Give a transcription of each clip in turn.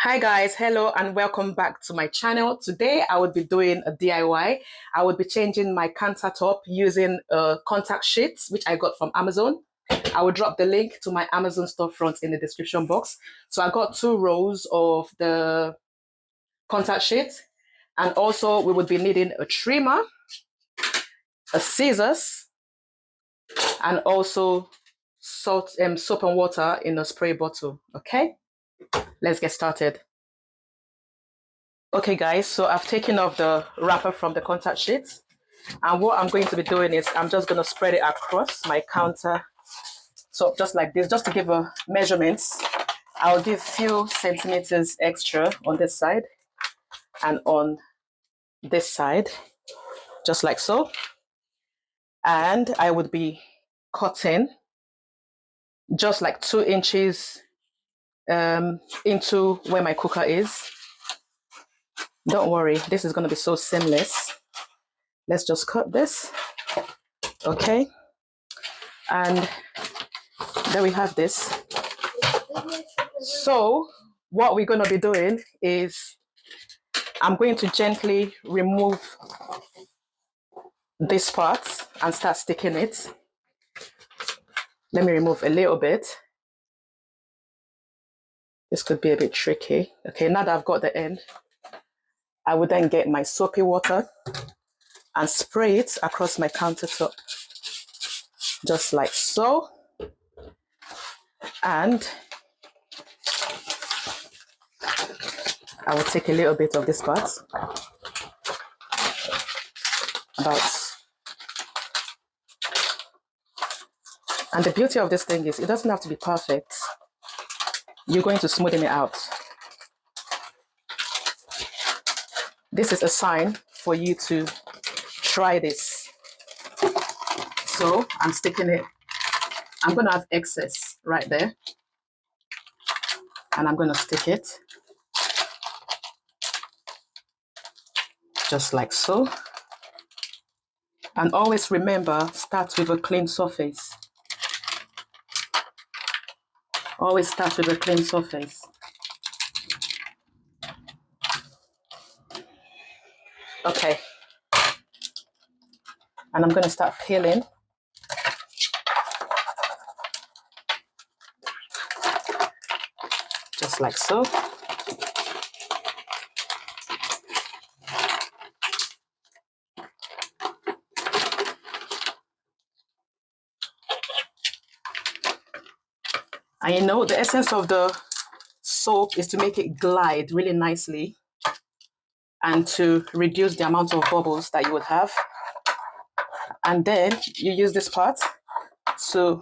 Hi guys, hello and welcome back to my channel. Today I would be doing a DIY. I would be changing my countertop using a contact sheet which I got from Amazon. I will drop the link to my Amazon storefront in the description box. So I got 2 rolls of the contact sheet, and also we would be needing a trimmer, a scissors, and also soap and water in a spray bottle. Okay, let's get started. Okay guys, so I've taken off the wrapper from the contact sheet, and what I'm going to be doing is I'm just going to spread it across my counter. So just like this, just to give a measurements, I'll give few centimeters extra on this side and on this side, just like so. And I would be cutting just like 2 inches into where my cooker is. Don't worry, this is going to be so seamless. Let's just cut this. Okay, and there we have this. So what we're going to be doing is I'm going to gently remove this part and start sticking it. Let me remove a little bit. This could be a bit tricky. Okay, now that I've got the end, I would then get my soapy water and spray it across my countertop, just like so. And I will take a little bit of this part, and the beauty of this thing is it doesn't have to be perfect. You're going to smoothen it out. This is a sign for you to try this. So I'm sticking it. I'm going to have excess right there, and I'm going to stick it just like so. And always remember, start with a clean surface. Always start with a clean surface. Okay. And I'm going to start peeling. Just like so. And you know, the essence of the soap is to make it glide really nicely and to reduce the amount of bubbles that you would have. And then you use this part to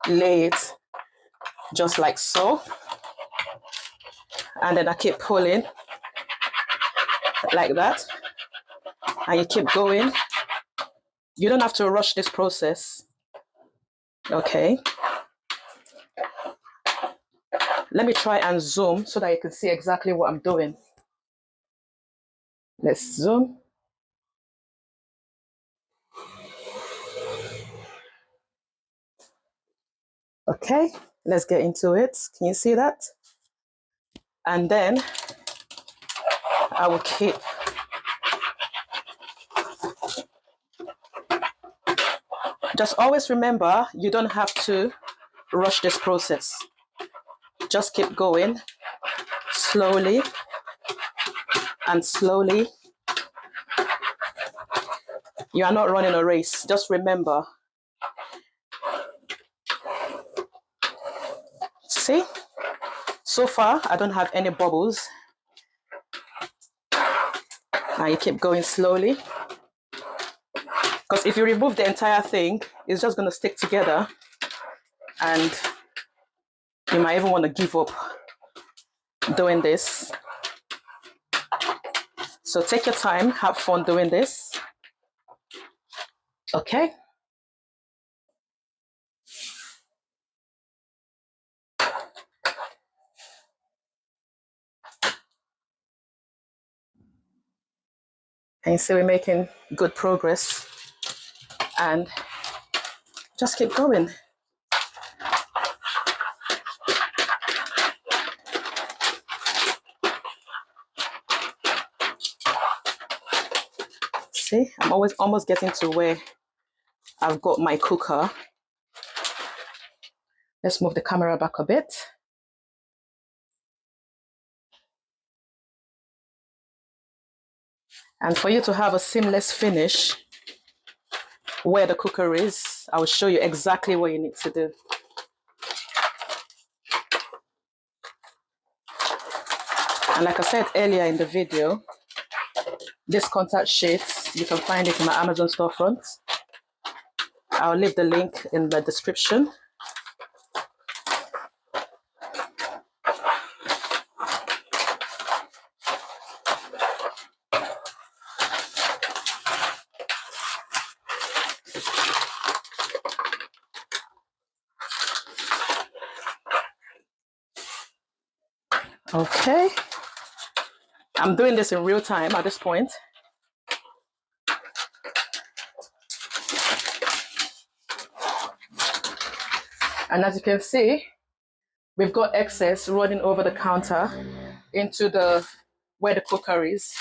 lay it just like so. And then I keep pulling like that. And you keep going. You don't have to rush this process. Okay. Let me try and zoom so that you can see exactly what I'm doing. Let's zoom. Okay, let's get into it. Can you see that? And then I will keep just always remember, you don't have to rush this process. Just keep going slowly and slowly. You are not running a race. Just remember. See? So far, I don't have any bubbles. Now you keep going slowly. Because if you remove the entire thing, it's just going to stick together. And you might even want to give up doing this. So take your time, have fun doing this. Okay. And you see we're making good progress. And just keep going. see, I'm almost getting to where I've got my cooker. Let's move the camera back a bit. And for you to have a seamless finish where the cooker is, I will show you exactly what you need to do. And like I said earlier in the video, this contact sheet, you can find it in my Amazon storefront. I'll leave the link in the description. Okay, I'm doing this in real time at this point. And as you can see, we've got excess running over the counter into where the cooker is.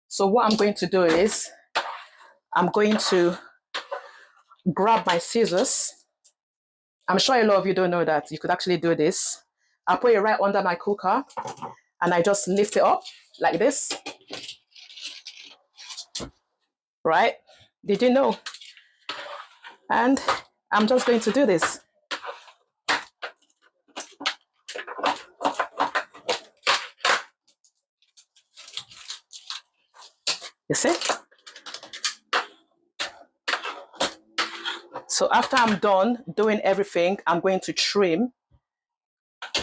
So what I'm going to do is, I'm going to grab my scissors. I'm sure a lot of you don't know that you could actually do this. I'll put it right under my cooker and I just lift it up like this. Right? Did you know? And I'm just going to do this. You see? So after I'm done doing everything, I'm going to trim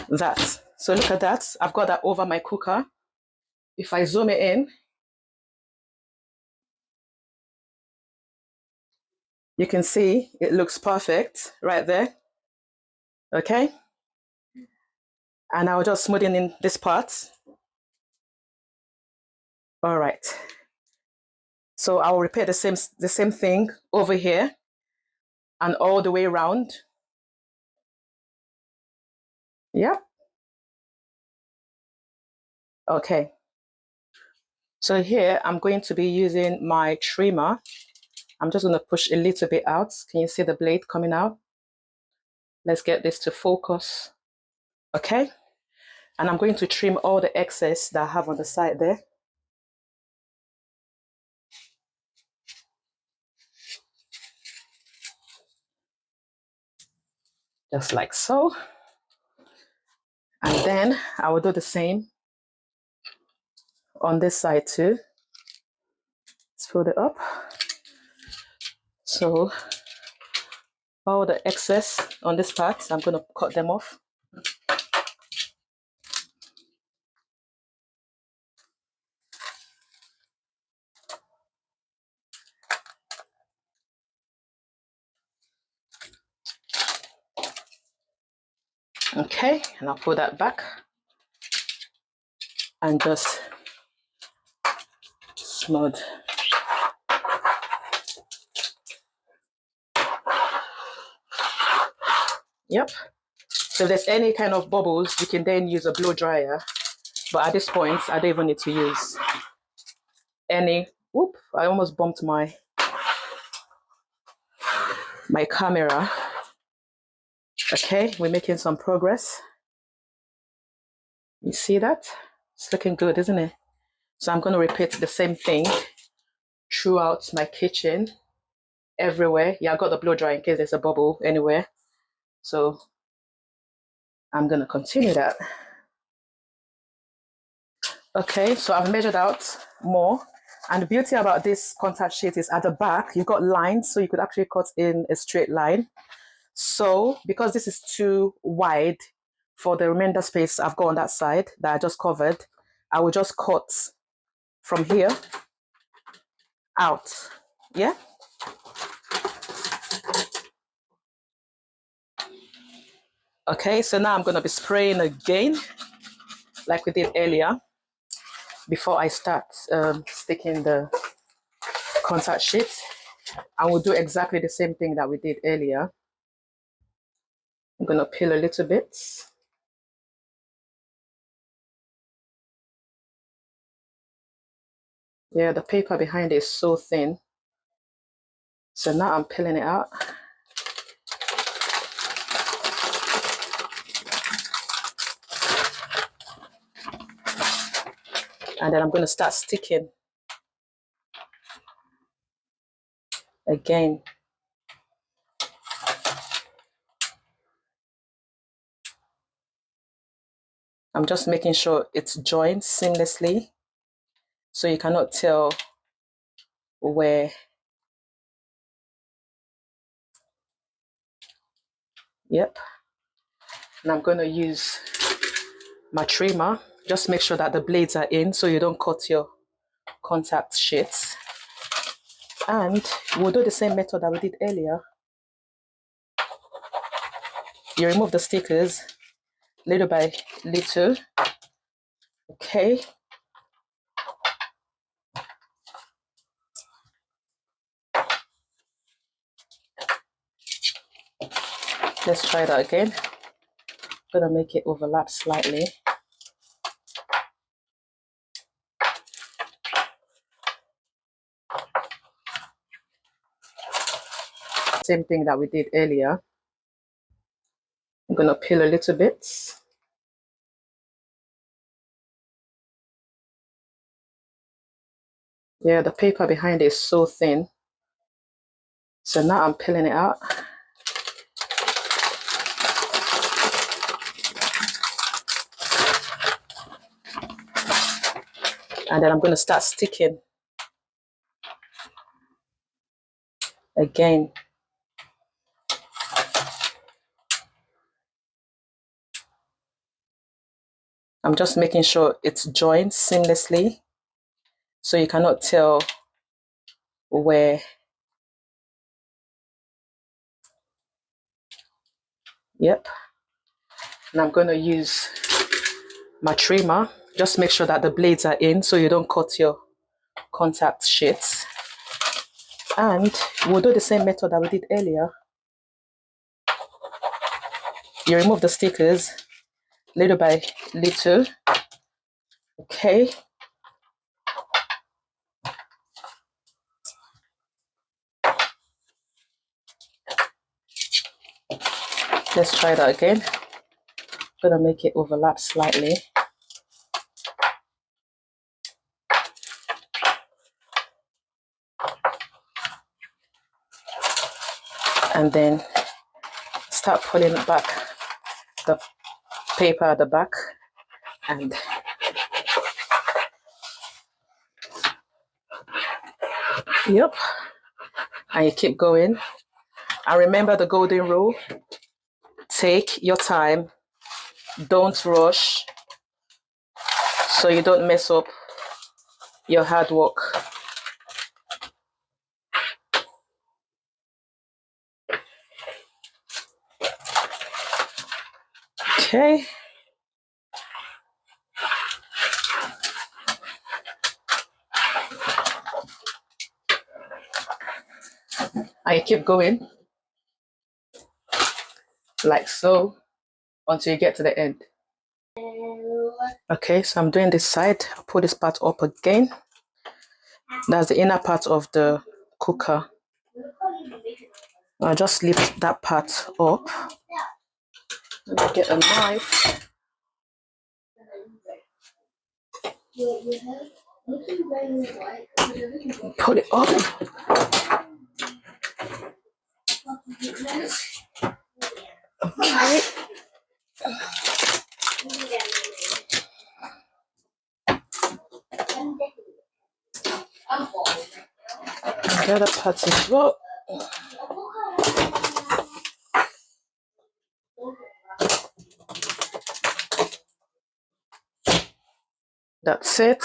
that. So look at that. I've got that over my cooker. If I zoom it in, you can see it looks perfect right there. Okay? And I'll just smoothen in this part. All right. So I'll repeat the same thing over here and all the way around. Yep. Okay. So here I'm going to be using my trimmer. I'm just going to push a little bit out. Can you see the blade coming out? Let's get this to focus. Okay. And I'm going to trim all the excess that I have on the side there. Just like so. And then I will do the same on this side too. Let's fold it up. So all the excess on this part, I'm going to cut them off. Okay, and I'll pull that back and just smooth. Yep. So if there's any kind of bubbles, you can then use a blow dryer. But at this point, I don't even need to use any. Whoop, I almost bumped my camera. Okay, we're making some progress. You see that? It's looking good, isn't it? So I'm going to repeat the same thing throughout my kitchen, everywhere. Yeah, I got the blow dryer in case there's a bubble anywhere. So I'm going to continue that. Okay, so I've measured out more. And the beauty about this contact sheet is at the back, you've got lines, so you could actually cut in a straight line. So because this is too wide for the remainder space I've got on that side that I just covered, I will just cut from here out. Yeah. Okay, so now I'm going to be spraying again like we did earlier before I start sticking the contact sheet. I will do exactly the same thing that we did earlier. I'm going to peel a little bit. Yeah, the paper behind it is so thin. So now I'm peeling it out. And then I'm going to start sticking again. I'm just making sure it's joined seamlessly so you cannot tell where. Yep. And I'm going to use my trimmer. Just make sure that the blades are in so you don't cut your contact sheets. And we'll do the same method that we did earlier. You remove the stickers little by little. Okay. Let's try that again. I'm gonna make it overlap slightly. Same thing that we did earlier. I'm gonna peel a little bit. Yeah, the paper behind it is so thin. So now I'm peeling it out. And then I'm going to start sticking again. I'm just making sure it's joined seamlessly so you cannot tell where. Yep. And I'm going to use my trimmer. Just make sure that the blades are in so you don't cut your contact sheets. And we'll do the same method that we did earlier. You remove the stickers little by little. Okay. Let's try that again. I'm gonna make it overlap slightly. And then start pulling back the paper at the back. And yep. And you keep going. And remember the golden rule. Take your time. Don't rush so you don't mess up your hard work. Okay. And you keep going like so until you get to the end. Okay, so I'm doing this side. I'll put this part up again. That's the inner part of the cooker. I'll just lift that part up. Let me get a knife. Put it up. Okay. The other part as well. That's it.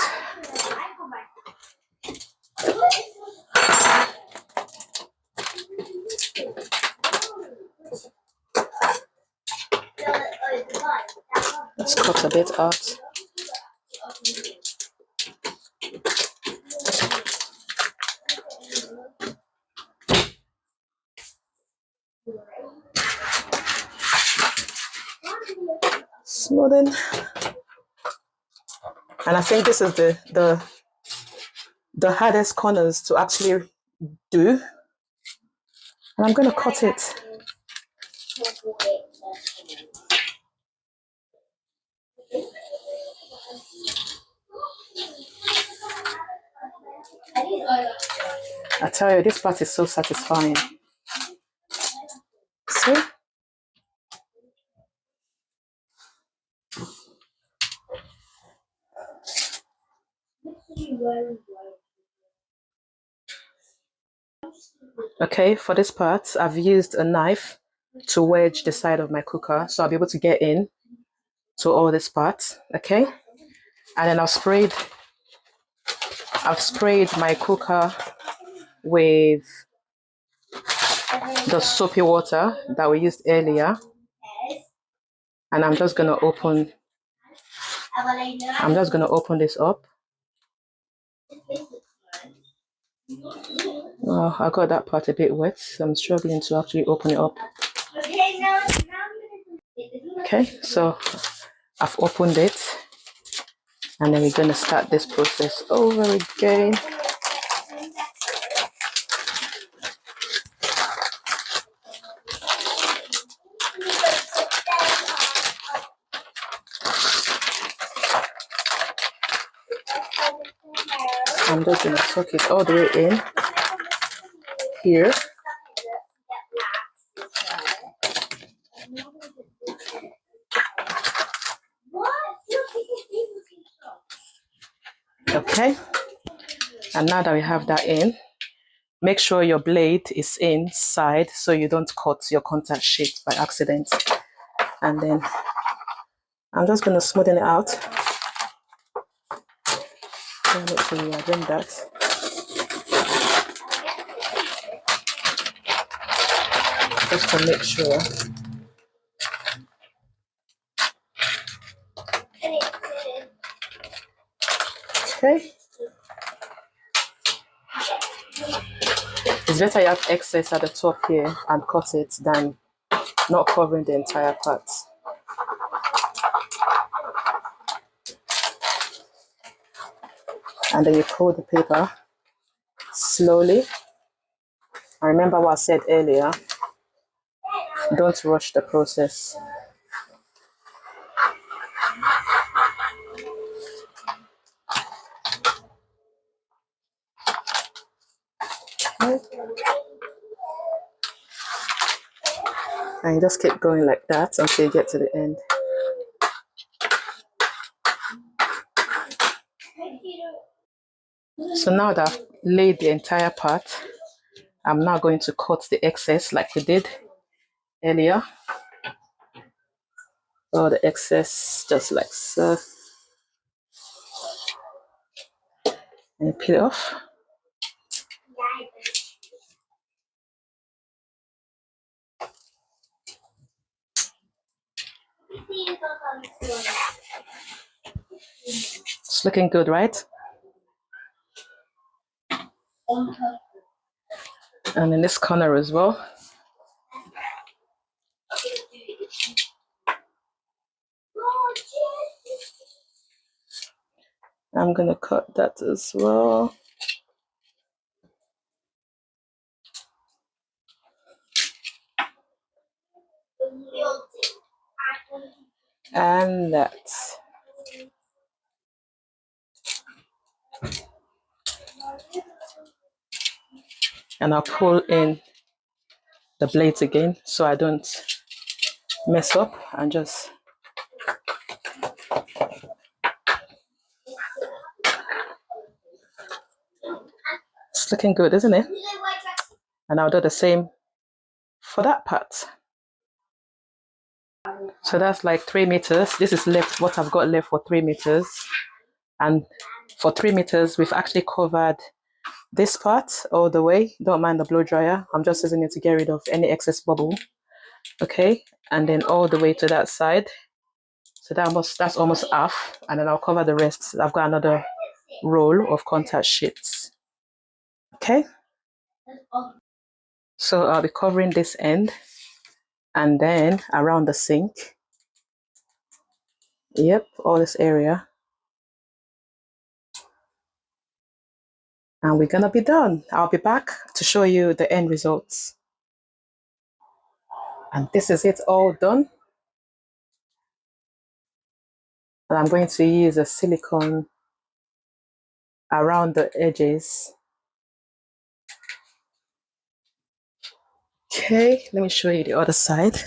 Let's cut a bit out. Smoothing. And I think this is the the hardest corners to actually do. And I'm going to cut it. I tell you, this part is so satisfying. See? Okay, for this part, I've used a knife to wedge the side of my cooker, so I'll be able to get in to all these parts. Okay, and then I've sprayed my cooker with the soapy water that we used earlier, and I'm just gonna open this up. Oh, I got that part a bit wet, so I'm struggling to actually open it up. Okay, so I've opened it, and then we're going to start this process over again. I'm just going to tuck it all the way in here. Okay, and now that we have that in, make sure your blade is inside so you don't cut your contact sheet by accident. And then I'm just going to smoothen it out. Make sure you are doing that. Just to make sure. Okay. It's better you have excess at the top here and cut it than not covering the entire part. And then you pull the paper slowly. And remember what I said earlier, don't rush the process. And you just keep going like that until you get to the end. So now that I've laid the entire part, I'm now going to cut the excess like we did earlier. All the excess, just like so. And you peel it off. It's looking good, right? And in this corner as well. I'm gonna cut that as well. And that. And I'll pull in the blades again so I don't mess up and just it's looking good, isn't it? And I'll do the same for that part. So that's like 3 meters. This is left, what I've got left for 3 meters. And for 3 meters, we've actually covered this part all the way. Don't mind the blow dryer. I'm just using it to get rid of any excess bubble. Okay, and then all the way to that side. So that's almost half. And then I'll cover the rest. I've got another roll of contact sheets. Okay. So I'll be covering this end and then around the sink. Yep, all this area. and we're gonna be done. I'll be back to show you the end results. And this is it all done. And I'm going to use a silicone around the edges. Okay, let me show you the other side.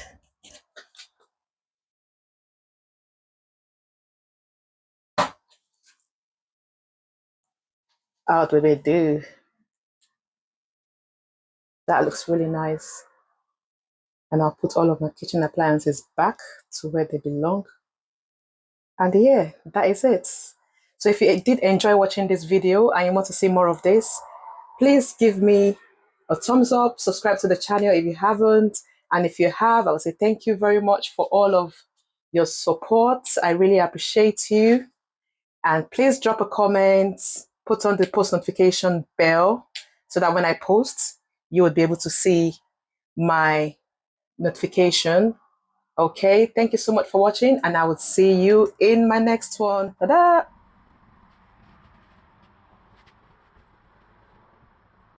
How do they do? That looks really nice. And I'll put all of my kitchen appliances back to where they belong. And yeah, that is it. So if you did enjoy watching this video and you want to see more of this, please give me a thumbs up, subscribe to the channel if you haven't. And if you have, I would say thank you very much for all of your support. I really appreciate you. And please drop a comment, put on the post notification bell so that when I post, you would be able to see my notification. Okay, thank you so much for watching, and I will see you in my next one. Ta-da!